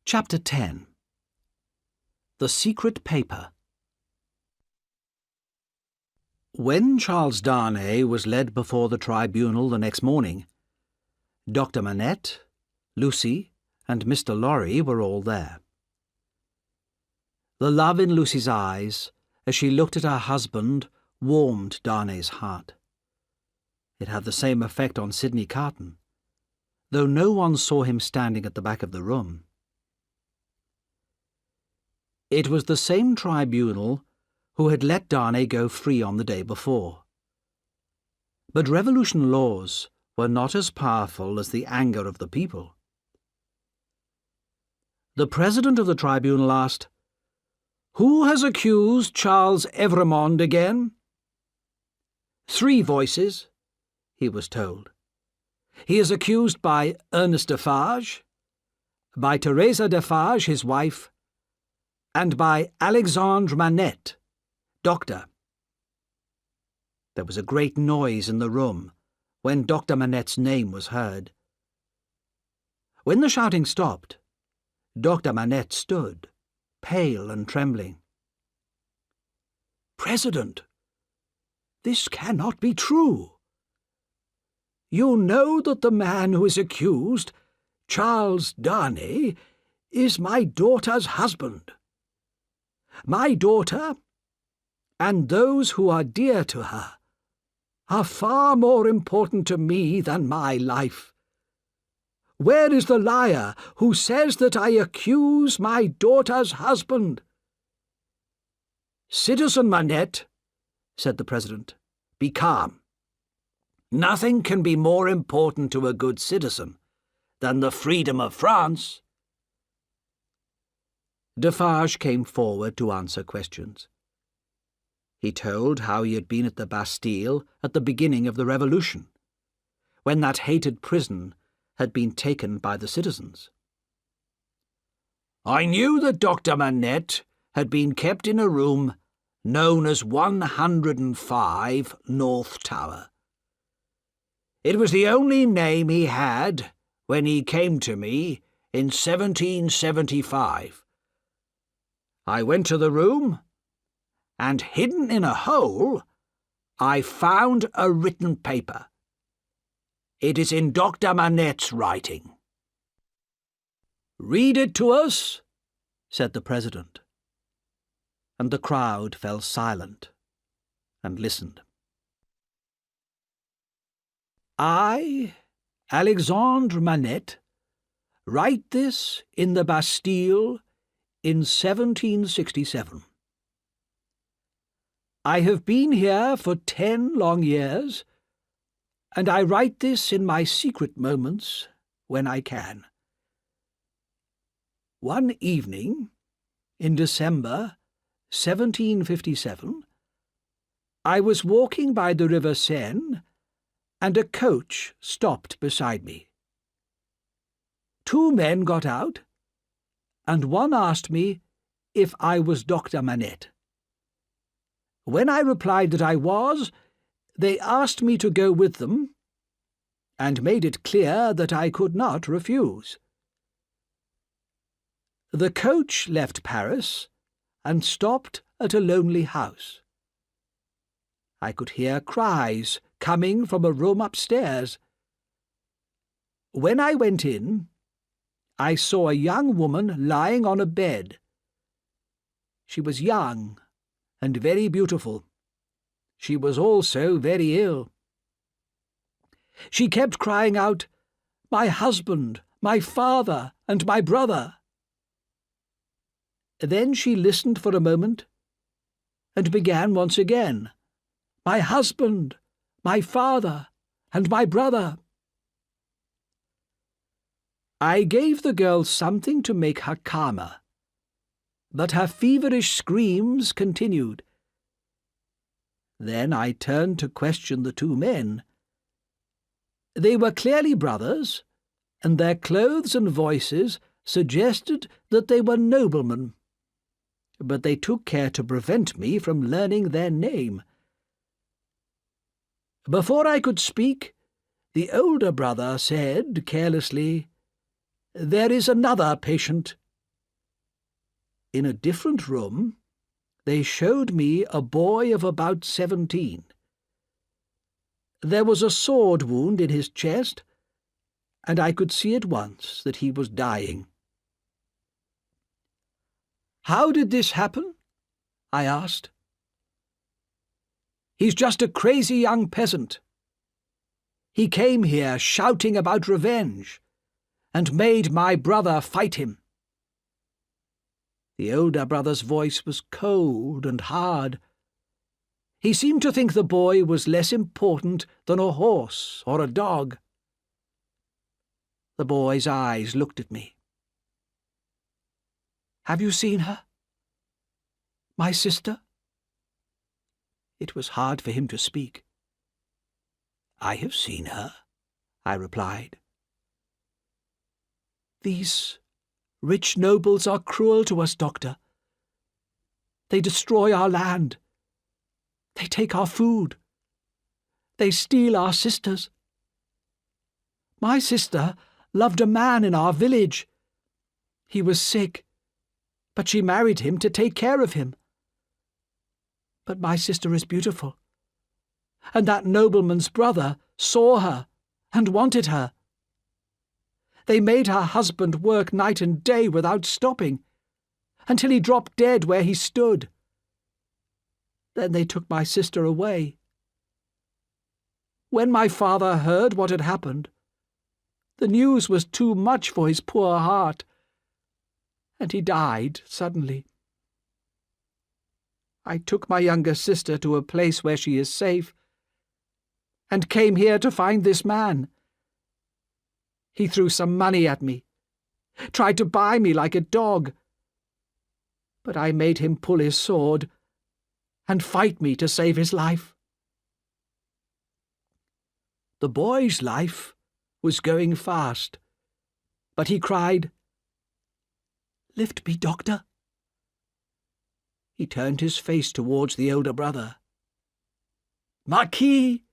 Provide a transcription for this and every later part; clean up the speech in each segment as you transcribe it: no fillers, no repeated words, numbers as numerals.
Chapter 10. The Secret Paper. When Charles Darnay was led before the tribunal the next morning, Dr. Manette, Lucy, and Mr. Lorry were all there. The love in Lucy's eyes, as she looked at her husband, warmed Darnay's heart. It had the same effect on Sidney Carton, though no one saw him standing at the back of the room. It was the same tribunal who had let Darnay go free on the day before. But revolution laws were not as powerful as the anger of the people. The president of the tribunal asked, "Who has accused Charles Evrémonde again?" "Three voices," he was told. "He is accused by Ernest Defarge, by Teresa Defarge, his wife, and by Alexandre Manette, doctor." There was a great noise in the room when Dr. Manette's name was heard. When the shouting stopped, Dr. Manette stood, pale and trembling. "President, this cannot be true. You know that the man who is accused, Charles Darnay, is my daughter's husband. My daughter, and those who are dear to her, are far more important to me than my life. Where is the liar who says that I accuse my daughter's husband?" "Citizen Manette," said the president, "be calm. Nothing can be more important to a good citizen than the freedom of France." Defarge came forward to answer questions. He told how he had been at the Bastille at the beginning of the Revolution, when that hated prison had been taken by the citizens. "I knew that Dr. Manette had been kept in a room known as 105 North Tower. It was the only name he had when he came to me in 1775. I went to the room, and hidden in a hole, I found a written paper. It is in Dr. Manette's writing." "Read it to us," said the president. And the crowd fell silent and listened. "I, Alexandre Manette, write this in the Bastille in 1767. I have been here for 10 long years, and I write this in my secret moments when I can. One evening, in December 1757, I was walking by the River Seine, and a coach stopped beside me. 2 men got out, and one asked me if I was Dr. Manette. When I replied that I was, they asked me to go with them, and made it clear that I could not refuse. The coach left Paris and stopped at a lonely house. I could hear cries coming from a room upstairs. When I went in, I saw a young woman lying on a bed. She was young and very beautiful. She was also very ill. She kept crying out, 'My husband, my father, and my brother.' Then she listened for a moment and began once again, 'My husband, my father, and my brother.' I gave the girl something to make her calmer, but her feverish screams continued. Then I turned to question the 2 men. They were clearly brothers, and their clothes and voices suggested that they were noblemen, but they took care to prevent me from learning their name. Before I could speak, the older brother said carelessly, 'There is another patient. in a different room, they showed me a boy of about 17. There was a sword wound in his chest, and I could see at once that he was dying. "How did this happen?" I asked. "He's just a crazy young peasant. He came here shouting about revenge, and made my brother fight him." The older brother's voice was cold and hard. He seemed to think the boy was less important than a horse or a dog. The boy's eyes looked at me. "Have you seen her? My sister?" It was hard for him to speak. "I have seen her," I replied. "These rich nobles are cruel to us, Doctor. They destroy our land. They take our food. They steal our sisters. My sister loved a man in our village. He was sick, but she married him to take care of him. But my sister is beautiful, and that nobleman's brother saw her and wanted her. They made her husband work night and day without stopping, until he dropped dead where he stood. Then they took my sister away. When my father heard what had happened, the news was too much for his poor heart, and he died suddenly. I took my younger sister to a place where she is safe, and came here to find this man. He threw some money at me, tried to buy me like a dog, but I made him pull his sword and fight me to save his life." The boy's life was going fast, but he cried, "Lift me, Doctor." He turned his face towards the older brother. "Marquis,"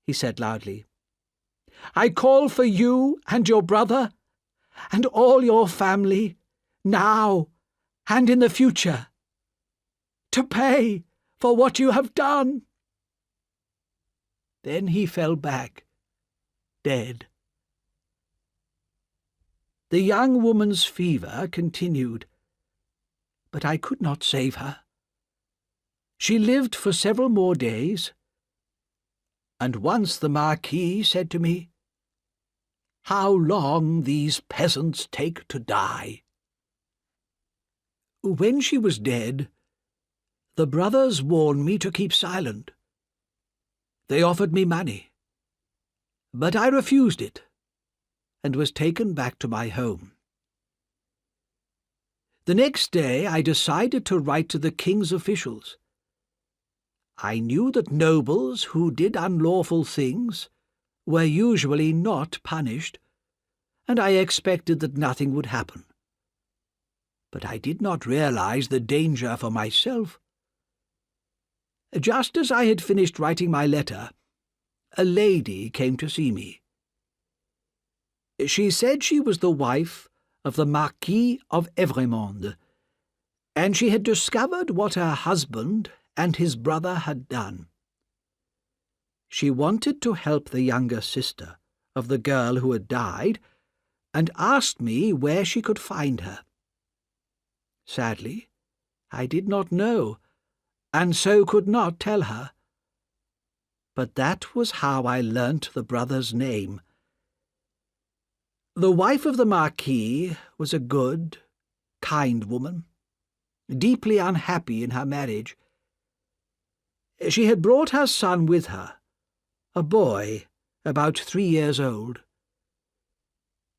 he said loudly, "I call for you and your brother and all your family, now and in the future, to pay for what you have done." Then he fell back, dead. The young woman's fever continued, but I could not save her. She lived for several more days, and once the Marquis said to me, "How long these peasants take to die." When she was dead, the brothers warned me to keep silent. They offered me money, but I refused it, and was taken back to my home. The next day I decided to write to the king's officials. I knew that nobles who did unlawful things were usually not punished, and I expected that nothing would happen. But I did not realize the danger for myself. Just as I had finished writing my letter, a lady came to see me. She said she was the wife of the Marquis of Evrémonde, and she had discovered what her husband and his brother had done. She wanted to help the younger sister of the girl who had died, and asked me where she could find her. Sadly, I did not know, and so could not tell her. But that was how I learnt the brother's name. The wife of the Marquis was a good, kind woman, deeply unhappy in her marriage. She had brought her son with her, a boy about 3 years old.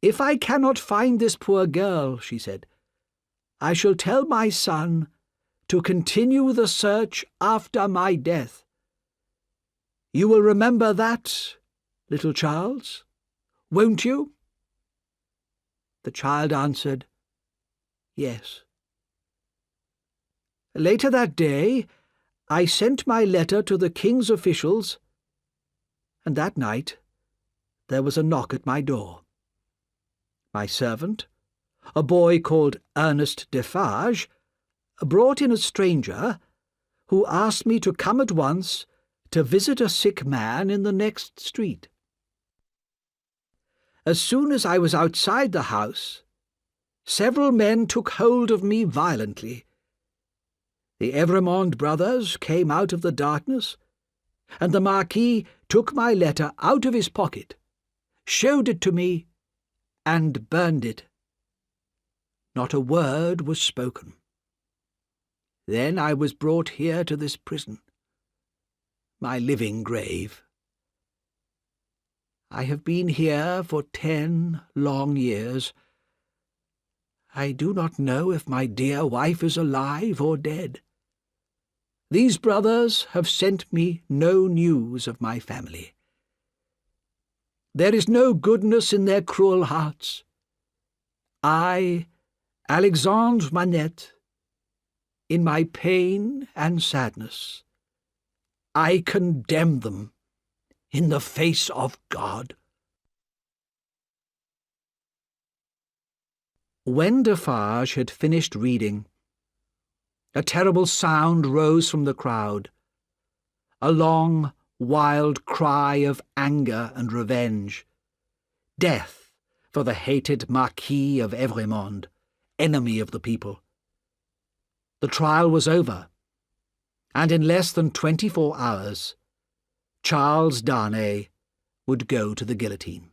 "If I cannot find this poor girl," she said, "I shall tell my son to continue the search after my death. You will remember that, little Charles, won't you?" The child answered, "Yes." Later that day, I sent my letter to the king's officials, and that night there was a knock at my door. My servant, a boy called Ernest Defarge, brought in a stranger who asked me to come at once to visit a sick man in the next street. As soon as I was outside the house, several men took hold of me violently. The Evremond brothers came out of the darkness, and the Marquis took my letter out of his pocket, showed it to me, and burned it. Not a word was spoken. Then I was brought here to this prison, my living grave. I have been here for 10 long years. I do not know if my dear wife is alive or dead. These brothers have sent me no news of my family. There is no goodness in their cruel hearts. I, Alexandre Manette, in my pain and sadness, I condemn them in the face of God. When Defarge had finished reading, a terrible sound rose from the crowd, a long, wild cry of anger and revenge. Death for the hated Marquis of Evremond, enemy of the people. The trial was over, and in less than 24 hours, Charles Darnay would go to the guillotine.